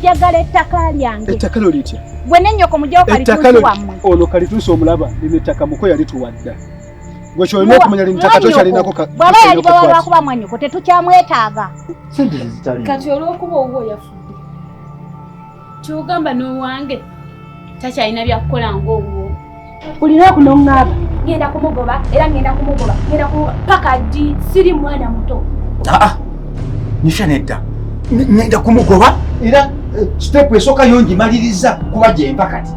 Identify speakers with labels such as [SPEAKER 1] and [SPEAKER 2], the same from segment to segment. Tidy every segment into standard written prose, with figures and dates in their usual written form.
[SPEAKER 1] njagala ettaka lyange.
[SPEAKER 2] Ettaka lyo litya?
[SPEAKER 1] Gwe ne nnyoko mujjawo kalituusi wammwe.
[SPEAKER 2] Ono kalituusi omulaba lino ettaka muko yalituwadda. Gwe kyolina okumanya lino ettaka tokyalinako
[SPEAKER 1] bw'aba yali bawa lwakuba mwannyoko tetukyamwetaaga.
[SPEAKER 3] Kati olw'okuba owo yafudde kyogamba n'owange takyalina byakukola ng'owo.
[SPEAKER 1] Olina kunoŋŋaaba.
[SPEAKER 3] Ngenda kumugoba era ngenda kumugoba paka ddi siri mwana muto.
[SPEAKER 4] Nisha nedda ngenda kumugoba era step esooka yongimaliriza kuba gyempa kati.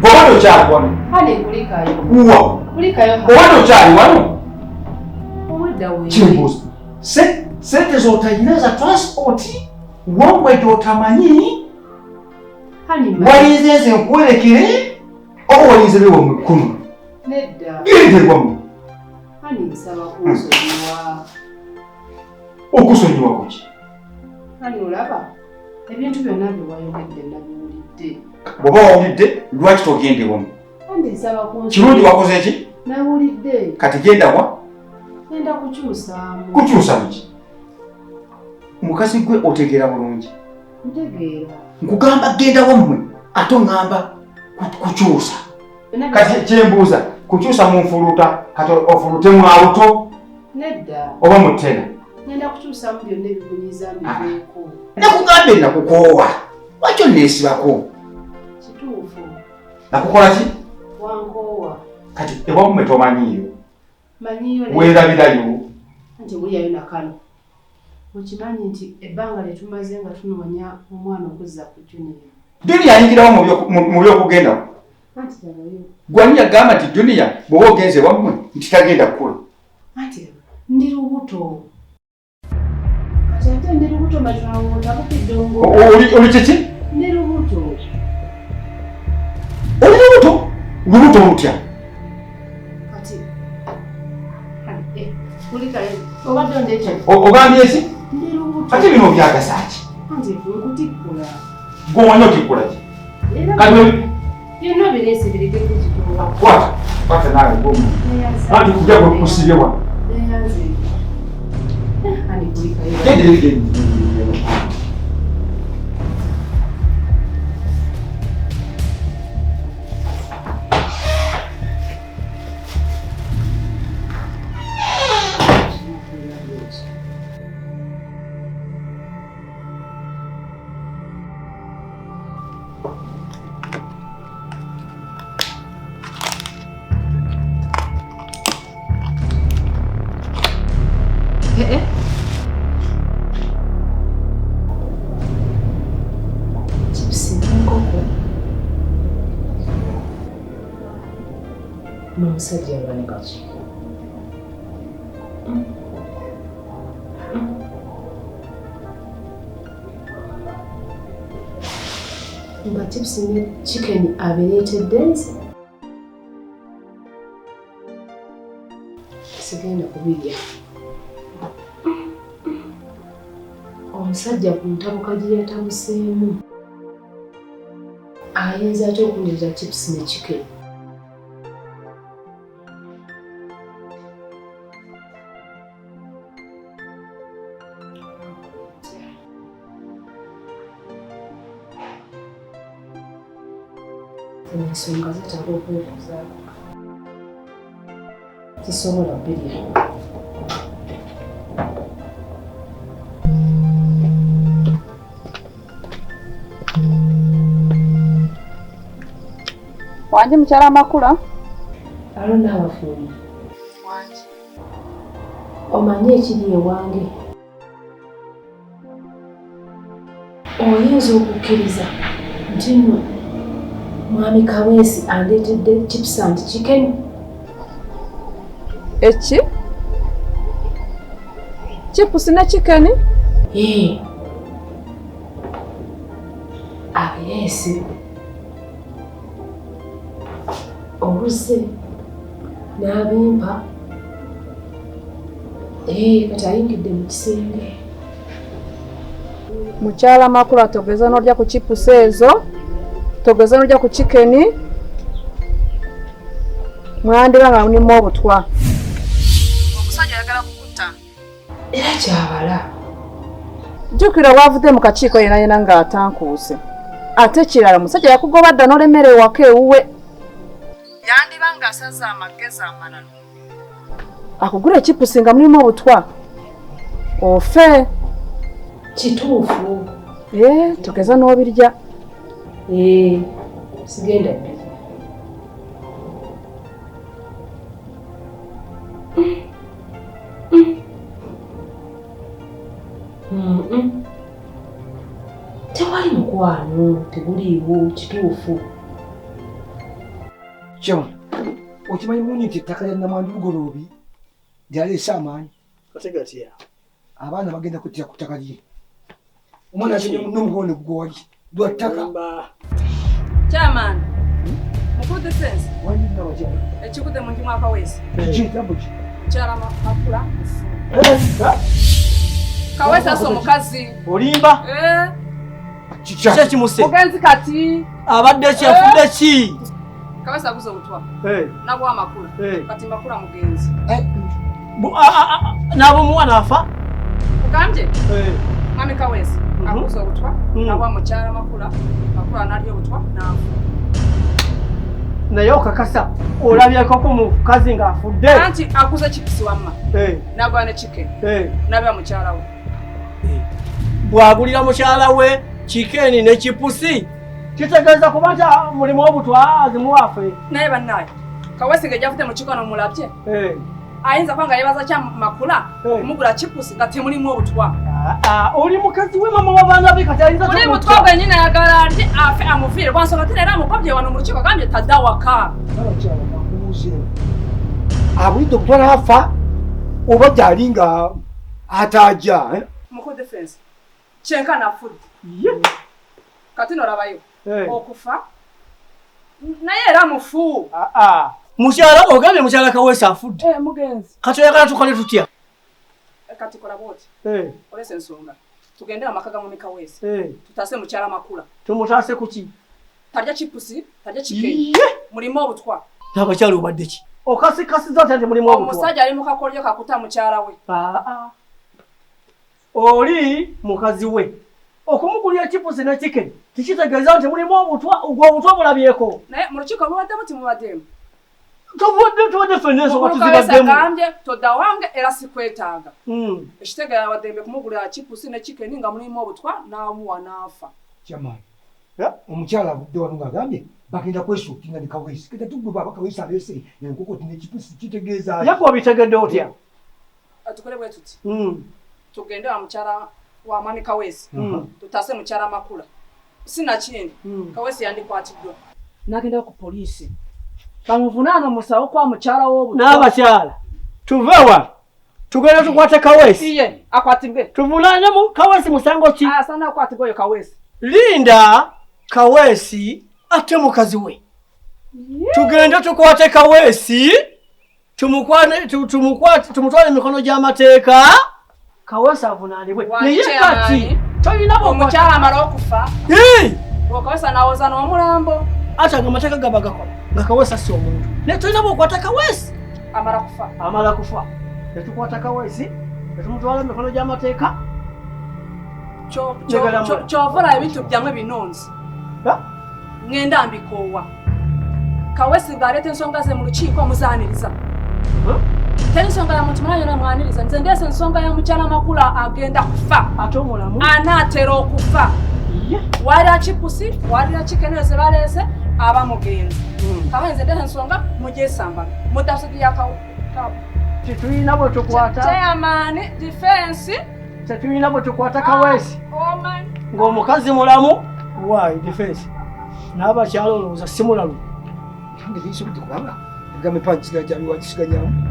[SPEAKER 4] Bw'obadde okyali wano?
[SPEAKER 3] Kale kulikayo.
[SPEAKER 4] Uwa?
[SPEAKER 3] Kulikayo.
[SPEAKER 4] Bw'obadde okyali wano?
[SPEAKER 3] Omudda wewe.
[SPEAKER 4] Kimbuuza. Sente z'otalina za transport wamwe gy'otamanyi walinze nze nkuwerekere oba walinze bewa mu kkuno?
[SPEAKER 3] Nedda.
[SPEAKER 4] Genderwamu.
[SPEAKER 3] Hani nsaba kunsonyiwa.
[SPEAKER 4] Okusonyiwa kuki?
[SPEAKER 3] Hani olaba ebintu byonna bye wayogedde nabiwulidde.
[SPEAKER 4] Bw'oba wawulidde lwaki togendewamu?
[SPEAKER 3] Hani nsaba kunsonyiwa.
[SPEAKER 4] Kirungi wakoze ki?
[SPEAKER 3] Nawulidde.
[SPEAKER 4] Kati genda wa?
[SPEAKER 3] Ngenda kukyusaamu.
[SPEAKER 4] Kukyusa muki? Mukazi gwe otegeera bulungi.
[SPEAKER 3] Ntegeera.
[SPEAKER 4] Nkugamba genda wammwe ate oŋŋamba kukyusa. Kati kyembuuza kukyusa mu nfuluuta kati ofulutemu awuto?
[SPEAKER 3] Nedda.
[SPEAKER 4] Oba mu ttena?
[SPEAKER 3] Ngenda kukyusaamu byonna ebikunyiza mbiveeko.
[SPEAKER 4] Nakugambe nakukoowa. Lwaki onneesibako?
[SPEAKER 3] Kituufu.
[SPEAKER 4] Nakukola ki?
[SPEAKER 3] Wankoowa.
[SPEAKER 4] Kati ewammwe tomanyiiyo.
[SPEAKER 3] Manyiyo ne.
[SPEAKER 4] Weerabirayo.
[SPEAKER 3] Nti buliyayo nakano. Okimanyi nti ebbanga lye tumaze nga tunoonya omwana okuzza ku Junior.
[SPEAKER 4] Junior ayingirawo mu by'okugendawo.
[SPEAKER 3] Anti tabayo.
[SPEAKER 4] Gwani yagamba nti Junior bw'oba ogenze wammwe nti tagenda kukula.
[SPEAKER 3] Anti ndi lubuto. Kati ate ndi lubuto mazima wootabukidde ongo.
[SPEAKER 4] Oli kiki?
[SPEAKER 3] Ndi lubuto.
[SPEAKER 4] Oli lubuto? Lubuto olutya?
[SPEAKER 3] Kati. Kulikayo. Obadde ondeeta.
[SPEAKER 4] Ogambye ki?
[SPEAKER 3] Ndi lubuto.
[SPEAKER 4] Ate bino byagasa ki?
[SPEAKER 3] Anti nkutikkula.
[SPEAKER 4] Gw'omanyi otikkula ki? Kati
[SPEAKER 3] byonna bireese bireke kuzitowa.
[SPEAKER 4] Kwata naawe gw'omu. Anti kujja gwe kusibye wano.
[SPEAKER 3] Neyanze. Hani kulikayo.
[SPEAKER 4] Gende.
[SPEAKER 3] N'omusajja yaboneka ki? Nga chips ne chicken abireetedde nze? Sigenda kubirya. Omusajja ku ntabuka gye yatabuseemu ayinza atya okundeeta chips ne chicken? Ensonga zitaka okwekuzaako. Tisobola birya.
[SPEAKER 5] Wangi mukyala amakula?
[SPEAKER 3] Alonda abafumbi. Wangi. Omanyi ekiri ewange. Oyinza okukkiriza nti nno Mwami Kaweesi andeetedde chips and chicken.
[SPEAKER 5] Eki? Chips ne chicken?
[SPEAKER 3] Abireese. Oluzze n'abimpa. Kati ayingidde mu kisenge.
[SPEAKER 5] Mukyala amakula togeza n'olya ku chips ezo togeza nojja ku chicken mwandira nga mulimu obutwa. Omusajja ayagala kukutta.
[SPEAKER 3] Era kyabala.
[SPEAKER 5] Jjukira waavudde mu kakiiko yena ng'atankuuse. Ate kirala musajja yakugoba dda n'olemera ewaka ewuwe. Yandiba ng'asaza amagezi amanano. Akugula ekipusi nga mulimu obutwa. Ofe.
[SPEAKER 3] Kituufu.
[SPEAKER 5] Tugeza n'obirya.
[SPEAKER 3] Sigenda bbiri. Tewali mukwano, teguliiwo, kituufu.
[SPEAKER 6] Chama, okimanyi munyi nti ettaka lya Namwandu Lugoloobi lyaleese amaanyi.
[SPEAKER 2] Kategati
[SPEAKER 6] abaana bagenda kuttira ku ttaka lye. Omwana akinye n'omukono gugwo wali lwa ttaka.
[SPEAKER 5] Chairman, mukulu defense.
[SPEAKER 6] Wanyina wajala.
[SPEAKER 5] Ekikutte mu nju mwaka wese.
[SPEAKER 6] Kitambo ki.
[SPEAKER 5] Kyala makula. Kawesa so mukazi.
[SPEAKER 2] Olimba? Kiki kimuse?
[SPEAKER 5] Mugenzi kati.
[SPEAKER 2] Abadde ki afudde ki?
[SPEAKER 5] Kawesa buzo butwa. Nabwo amakula. Kati makula mugenzi.
[SPEAKER 2] Nabo mwana afa?
[SPEAKER 5] Muganje? Mami Kawesa. Abuzo butwa. Nabwo amukyala makula. Makula nalyo butwa nafu.
[SPEAKER 2] Naye okakasa olabyeko ku mukazi ng'afudde.
[SPEAKER 5] Anti akuza kipisi wamma. Nagwa ne chicken. Nabya mukyala we.
[SPEAKER 2] Bwagulira mukyala we chicken ne chipusi. Kitegeeza kuba nti mulimu obutwa azimuwafe.
[SPEAKER 5] Naye bannaye Kawesa ng'ejjafute mu kikono mulabye. Ayinza kwanga yebaza kya makula kumugula chipusi nga temulimu obutwa.
[SPEAKER 2] Oli mukazi we mama w'abaana be kati ayinza
[SPEAKER 5] oli mutwa gwe nyina ayagala nti afe amufiire kwansonga ate era amukobye wano mu lukiiko gambye tadda waka.
[SPEAKER 6] Abulidde okutwala afa oba gyali nga atajja.
[SPEAKER 5] Mukulu defense kyenkana afudde kati n'olabayo okufa naye era mufu.
[SPEAKER 2] Mukyala ogambye mukyala Kawesa afudde.
[SPEAKER 5] Mugenzi
[SPEAKER 2] kati oyagala tukole tutya?
[SPEAKER 5] Kati kola bwoti olese ensonga tugendera amaka ga Mwami Kawesa tutase mukyala makula.
[SPEAKER 2] Tumutaase kuki?
[SPEAKER 5] Talya chipusi talya chicken mulimu obutwa.
[SPEAKER 2] N'abakyala obadde ki? Okasikasiza nti mulimu obutwa.
[SPEAKER 5] Omusajja ali mu kakolyo kakuta mukyala we.
[SPEAKER 2] Oli mukazi we okumugulya chipusi ne chicken tikitegeeza nti mulimu obutwa. Ogwo obutwa bulabyeko. Naye
[SPEAKER 5] mu lukiiko mubaddemu timubaddemu?
[SPEAKER 2] Tubadde ffenna ensonga tuzibaddemu.
[SPEAKER 5] Gambye todda wange era sikwetaaga. Ekitegeeza baddembe kumugulira chipusi ne chicken nga mulimu obutwa n'amuwa n'afa.
[SPEAKER 6] Jamani. Omukyala avudde wano ng'agambye bagenda kwesuukinga ne Kawesa. Kati tugwe baba Kawesa aleese enkoko ne chipusi kitegeeza.
[SPEAKER 2] Yako obitegedde otya?
[SPEAKER 5] Tukole bwe tuti. Tugende wa mukyala wa Mwami Kawesa. Tutase mukyala makula. Sina kindi. Kawesa yandikwatiddwa. Nagenda ku poliisi. Bamuvunaana omusawo kwa mukyala w'obutwa.
[SPEAKER 2] N'abakyala tuve wa tugenda tukwate Kawesa.
[SPEAKER 5] Iye akwatibwe.
[SPEAKER 2] Tuvunaane mu Kawesa musango ki?
[SPEAKER 5] Sana akwatibwe oyo Kawesa.
[SPEAKER 2] Linda Kawesa ate mukazi we. Tugenda tukwate Kawesa tumutwale emikono gy'amateeka. Kawesa avunaanibwe. Naye kati tolina
[SPEAKER 5] omukyala amala okufa. Kawesa n'awoza n'omulambo. Ate
[SPEAKER 2] amateeka gaba gakola nga Kawesa si omuntu. Naye tolina bw'okwata Kawesa amala kufa. Ne tukwata Kawesa ne tumutwala emikono gy'amateeka.
[SPEAKER 5] Kyovula ebintu byammwe ebinonzi. Ngenda mbikoowa. Kawesa ng'aleeta ensonga ze mu lukiiko muzaaniriza. Tensonga ya muntu mwana mwaniriza nze ndese ensonga ya mukyala makula agenda kufa.
[SPEAKER 2] Ate omulamu
[SPEAKER 5] anaatera okufa. Walira chipusi walira chicken eze balese abamugenzi. Kawenze ndese ensonga mujesamba mudasudi yakawo.
[SPEAKER 2] Tetulina bwe tukwata.
[SPEAKER 5] Chairman defense.
[SPEAKER 2] Tetulina bwe tukwata Kawesa.
[SPEAKER 5] Man.
[SPEAKER 2] Ng'omukazi mulamu why defense. N'abakyala olowooza si mulamu.
[SPEAKER 6] Nge bisobodde kubanga egambe panchira gyali wakisiganyamu.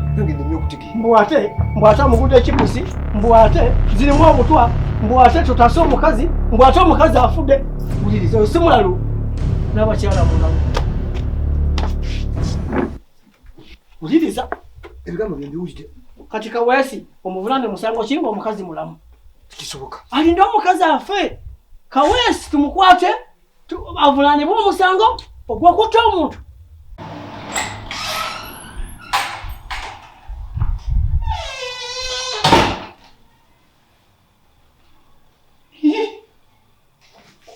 [SPEAKER 2] Mbwate amugudde ekipusi, mbwate zirimu obutwa, mbwate tutase omukazi, mbwate omukazi afudde. Wuliriza si mulalu n'abakyala mulamu. Wuliriza
[SPEAKER 6] ebigambo bye mbiwulidde.
[SPEAKER 2] Kati Kawesa omuvunaane musango ki ng'omukazi mulamu?
[SPEAKER 6] Kisoboka.
[SPEAKER 2] Alinda omukazi afe. Kawesa tumukwate avunaanibwa omusango ogw'okutta omuntu.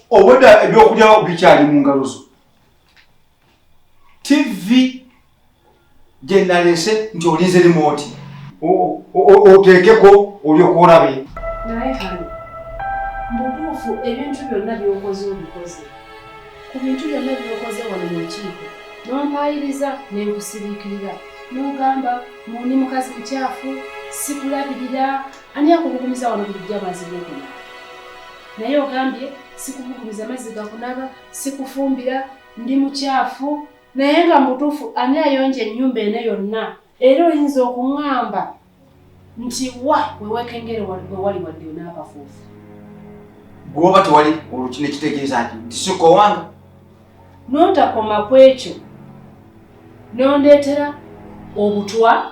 [SPEAKER 4] Obwedda ebyokulya bikyali mu ngalo zo. TV gye nalese nti olinze remote oteekeko olyoka olabe.
[SPEAKER 3] Naye hano mubuufu ebintu byonna by'okoze obikoze. Ku bintu byonna by'okoze wano mu nkiiko n'ompayiriza ne nkusiriikirira n'ogamba mundi mukazi mukyafu sikulabirira ani akubugumiza wano bulijjo amazzi g'okunywa. Naye ogambye sikubugumiza amazzi gakunaba sikufumbira ndi mukyafu naye nga mutuufu ani ayonja ennyumba eno yonna era oyinza okuŋŋamba nti wa wewekengere wewali wadde n'akafuufu.
[SPEAKER 4] Gwoba tewali olwo kino ekitegeeza nti siko wanga.
[SPEAKER 3] N'otakoma ku ekyo n'ondeetera obutwa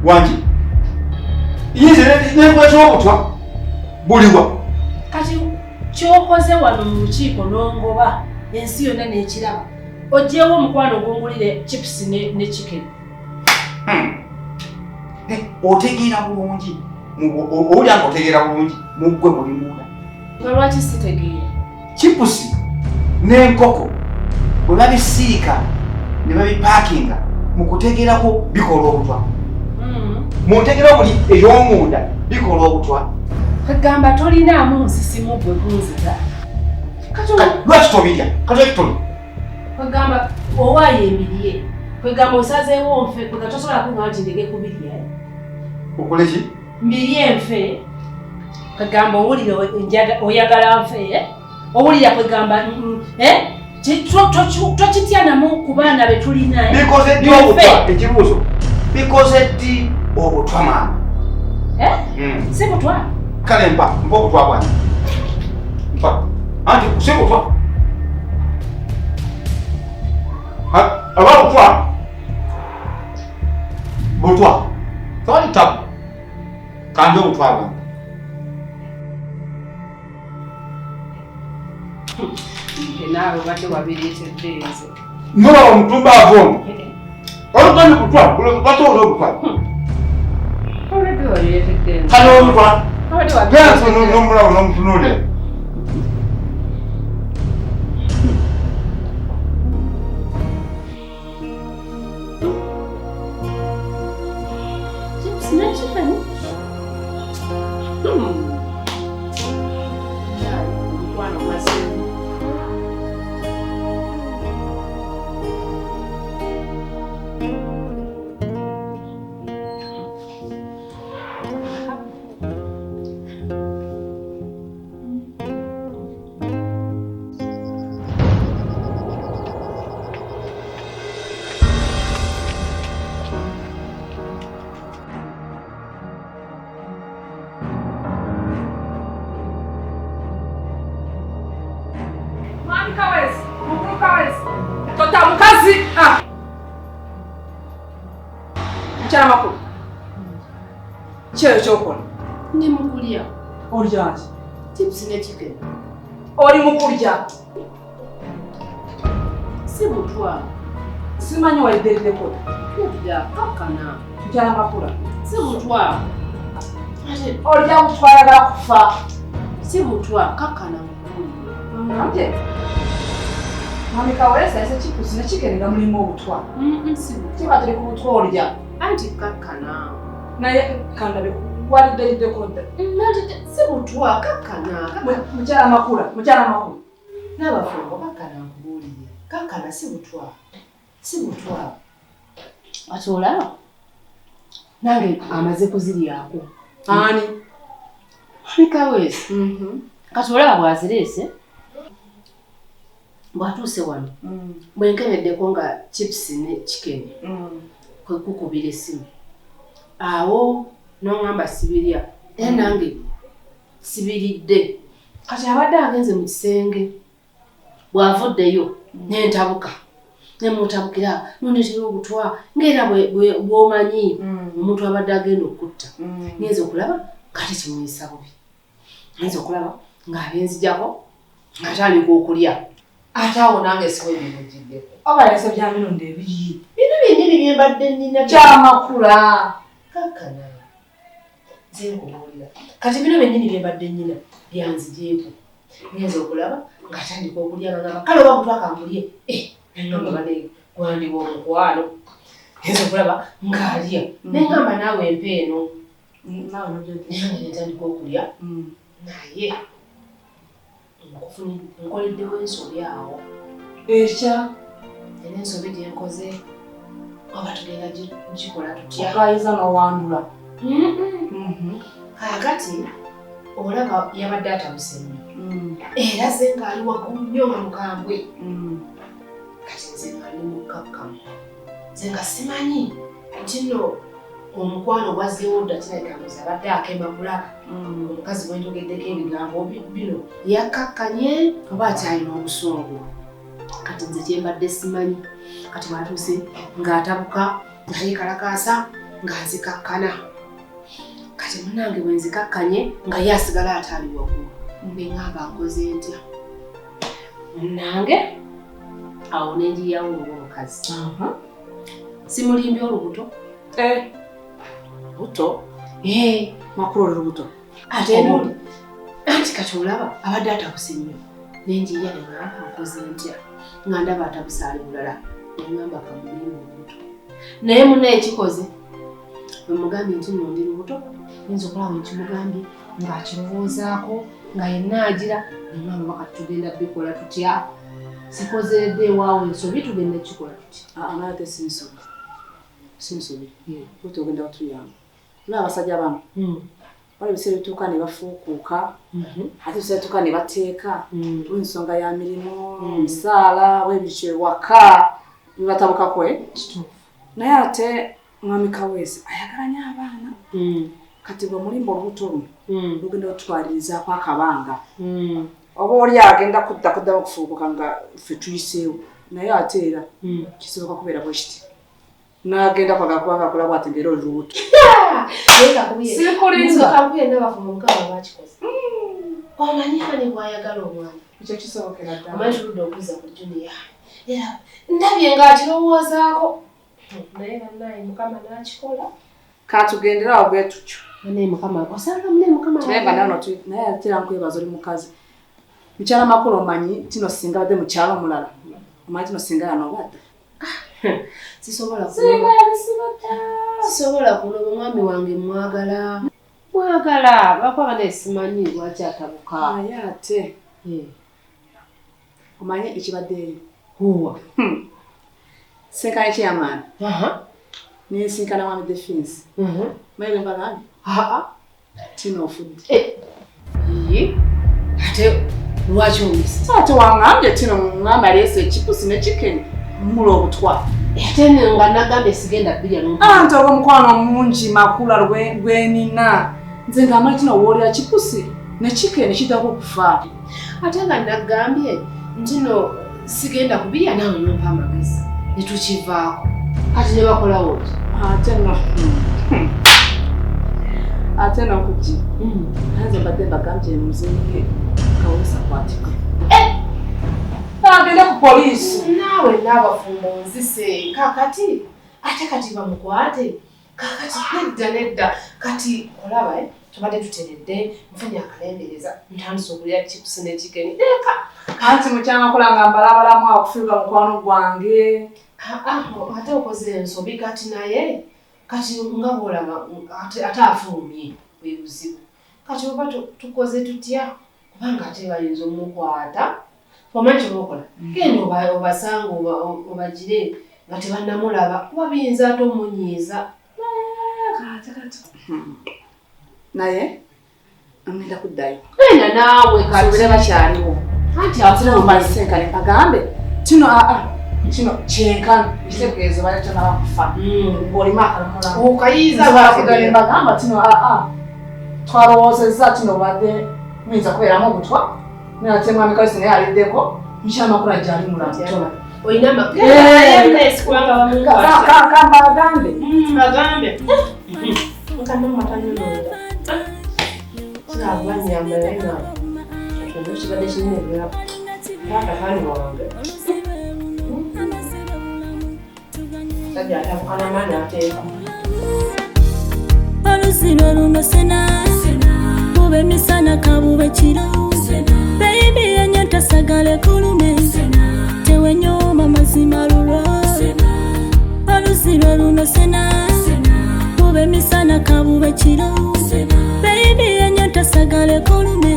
[SPEAKER 4] wangi yinze nenkwesa obutwa buliwa.
[SPEAKER 3] Kati ky'okoze wano mu lukiiko n'ongoba ensi yonna n'ekiraba oggyewo omukwano ogwongulire chips ne chicken.
[SPEAKER 4] Otegeera bulungi owulira nga otegeera bulungi muggwe muli munda.
[SPEAKER 3] Nga lwaki sitegeera?
[SPEAKER 4] Chipusi n'enkoko bwe babisiika ne babipaakinga mu kutegeerako bikola obutwa. Mu ntegeera buli ey'omunda bikola obutwa.
[SPEAKER 3] Kagamba tolinaamu nsisimu gwe gunziza.
[SPEAKER 4] Lwaki tobirya? Kati toli.
[SPEAKER 3] Kagamba owaayo embirye. Kwegamba osazeewo nfe kwega tosobola kuŋŋamba nti ndege kubirya.
[SPEAKER 4] Okole ki?
[SPEAKER 3] Mbirye nfe. Kagamba owulira oyagala nfe. Owulira kwegamba tokitya namu ku baana be tulina.
[SPEAKER 4] Bikoze ddi obutwa ekibuuzo? Bikoze ddi obutwa maama?
[SPEAKER 3] Si butwa.
[SPEAKER 4] Kale mpa obutwa bwange. Mpa. Anti si butwa. Aba butwa. Butwa. Tewali tabu. Kandi obutwa bwange.
[SPEAKER 3] Naawe obadde wabireetedde nze.
[SPEAKER 4] Noba omutumba avoomu. Olutani butwa, batola obutwa.
[SPEAKER 3] Obadde wabireetedde nze.
[SPEAKER 4] Kale obutwa.
[SPEAKER 3] Obadde wabireetedde nze.
[SPEAKER 4] N'omulawo n'omutunuulira.
[SPEAKER 5] Makulu. Kyo ekyokola.
[SPEAKER 3] Ndi mukulya.
[SPEAKER 5] Olya ki?
[SPEAKER 3] Chips ne chicken.
[SPEAKER 5] Oli mukulya.
[SPEAKER 3] Si butwa.
[SPEAKER 5] Simanyi waliddereddeko.
[SPEAKER 3] Kudda kakkana.
[SPEAKER 5] Mukyala Makula.
[SPEAKER 3] Si butwa.
[SPEAKER 5] Olya kutwayagala kufa.
[SPEAKER 3] Si butwa kakkana mukulya.
[SPEAKER 5] Ate. Mami Kawesa ese chips ne chicken nga mulimu obutwa.
[SPEAKER 3] Si butwa.
[SPEAKER 5] Kiba tuli ku butwa olya.
[SPEAKER 3] Anti kakkana.
[SPEAKER 5] Naye kandabe waliddereddeko dda.
[SPEAKER 3] Si butwa kakkana.
[SPEAKER 5] Mukyala Makula.
[SPEAKER 3] N'abafumbo kakkana nkubuulire. Kakkana si butwa. Si butwa. Atola? Nange amaze kuziryako.
[SPEAKER 5] Ani?
[SPEAKER 3] Mami Kawesa. Katola bwazireese. Bwatuuse wano. Bwe nkebeddeko nga chips ne chicken. Kwe kukubira essimu. Awo n'oŋŋamba sibirya. Era nange sibiridde. Kati abadde agenze mu kisenge. Bw'avuddeyo n'entabuka. Ne mutabukira n'ondeetera obutwa ng'era bw'omanyi omuntu abadde agenda okutta. Ngenza okulaba kati kimuyisa bubi. Ngenza okulaba ng'abenzijjako ng'atandika okulya. Atawo nange siwe bimujidde.
[SPEAKER 5] Obalese bya mirundi ebiri.
[SPEAKER 3] Bino byennyini byembadde nnina
[SPEAKER 5] Kyamakula.
[SPEAKER 3] kakkana. Nze nkubuulira. Kati bino byennyini byembadde nnina byanzigyeko. Ngenza okulaba ng'atandika okulya ng'agamba kale oba mutwe akamulye. Ngamba bane gwandiwa omukwano. Ngenza okulaba ng'alya. Nengamba naawe empeeno.
[SPEAKER 5] Nawe nogende.
[SPEAKER 3] Ntandika okulya. Naye nkoleddewo ensobi awo.
[SPEAKER 5] Ekya
[SPEAKER 3] Era ensobi gye nkoze oba tugenda gikola tutya.
[SPEAKER 5] okayiza n'owandula.
[SPEAKER 3] Kakati olaba yabadde atabuse nnyo. Era ze ng'ali waggulu nnyo nga mukambwe. Kati nze nga ndi mukkakkamu. Nze nga simanyi nti nno omukwano gwazzeewo dda kirabika muze abadde akema kulaba. Omukazi bwenjogeddeko ebigambo bino yakkakkanye oba akyalina obusungu. Kati nze kyembadde simanyi. Kati bwatuuse ng'atabuka nga yeekalakaasa nga nzikakkana. Kati munnange bwe nzikakkanye nga ye asigala ate ali waggulu. Ne ngamba nkoze ntya. Munnange awo ne njiyawo ng'omukazi. Simulimbye olubuto.
[SPEAKER 5] Buto?
[SPEAKER 3] Makulu olubuto. Ate noli. Anti kati olaba abadde atabuse nnyo. Ne njiya ne ngamba nkoze ntya. Nga ndaba atabuse ali bulala. Ne ngamba kamulimbe olubuto. Naye munnaye kikoze. Bwemugambye nti nno ndi lubuto. Nza okulaba ekimugambye ng'akirowoozaako nga yenna agira nemwamba kati tugenda bikola tutya. Sikozeredde ewaawo ensobi tugenda kikola tutya.
[SPEAKER 5] Naate sinsobi. Buto ogenda batuyamba. N'abasajja abamu. Wali ebiseera bituuka ne bafuukuuka. Ate ebiseera bituuka ne bateeka. Olw'ensonga ya mirimu, misaala, bwebityo ewaka. Bibatabukako kituufu. Naye ate mwami Kaweesi ayagala nnyo abaana. Kati bwe mulimba olubuto luno lugenda otutwalirizaako akabanga. Oba oli agenda kuddamu okufuukuka nga ffe tuyiseewo. Naye ate era kisoboka kubeera bwe kiti. N'agenda kwagala kubanga akulaba ati ng'era oli lubuto.
[SPEAKER 3] Sikulinza n'abafumu mukama bakikoze. Omanyi ani bw'ayagala omwana.
[SPEAKER 5] Ekyo kisobokera ddala.
[SPEAKER 3] Omanyi tuludde okuzza ku juniya. Era ndabye ng'akirowoozaako. Naye bannaye mukama n'akikola.
[SPEAKER 5] Katugendera awo bwe tutyo.
[SPEAKER 3] Naye mukama osanga munne mukama.
[SPEAKER 5] Naye atera nkwebaza oli mukazi. Mukyala makulu omanyi tino singa badde mukyalo omulala. Omanyi tino singa yano obadde.
[SPEAKER 3] Sisobola kuloba omwami wange mwagala. Lwakuba nesimanyi lwaki atabuka.
[SPEAKER 5] Naye ate omanyi ekibaddeeyo.
[SPEAKER 3] Huwa.
[SPEAKER 5] Senkani kyamaani. Nensinkana mwami Defense. Mayibe mbagambye. Tino ofudde.
[SPEAKER 3] Ate lwaki omisi?
[SPEAKER 5] Ate wangambye tino ngamba aleese ekipusi ne chicken mula obutwa.
[SPEAKER 3] Ate nga nagambye sigenda bbirya n'omuntu.
[SPEAKER 5] Anti oba omukwano mungi makula lwenina. Nze ng'amanyi tino woolera kipusi ne chicken kitako okufa.
[SPEAKER 3] Ate nga nagambye nti no sigenda kubirya naawe nompa amagezi. Ne tukivaako. Kati ne bakolawo ki?
[SPEAKER 5] Ate n'okuki. Nanze mbadde mbagambye muzeeye Kaweesi akwatibwe. Agende ku poliisi.
[SPEAKER 3] Naawe n'abafumbo nzise. Kakati ate kati bamukwate. Kakati nedda. Kati olaba tubadde tuteredde nfunye akalembereza ntandise okulya chipusi ne chicken.
[SPEAKER 5] Anti mukyama kulanga mbalabalamu akufiirwa mukwano gwange.
[SPEAKER 3] Ate okoze ensobi kati naye kati nga bwolaba ate afulumye bwe buzibu. Kati oba tukoze tutya kubanga ate bayinza omukwata. Omanyi kyobakola genda obasanga obagire nga tebannamulaba kuba biyinza ate omunyiiza.
[SPEAKER 5] Naye ngenda kuddayo.
[SPEAKER 3] Genda naawe
[SPEAKER 5] Kasubire bakyaliwo.
[SPEAKER 3] Anti
[SPEAKER 5] atira mubalisenkane bagambe kino kino kyenkana ekitegeezo baleta n'abakufa. Ng'olima akalamula.
[SPEAKER 3] Okayiza
[SPEAKER 5] bakugale bagamba kino twalowoozezza kino badde muyinza kubeeramu obutwa. Nate mwami Kaweesi naye aliddeko mukyala makulu ajja ali mulamutola.
[SPEAKER 3] Olina amagezi kubanga bamukwata.
[SPEAKER 5] Kambagambe.
[SPEAKER 3] Bagambe. Mukama matanyolonda. Kirabanyamba naye nga ekibadde kirina ebirabo.
[SPEAKER 7] Tata hani wange. Sajja atakukana mani ateeka.
[SPEAKER 8] Oluziro luno sena bube misana kabube kiro baby enyo tasagale kulume tewenyoma mazima lulwo oluziro luno sena bube misana kabube kiro baby enyo tasagale kulume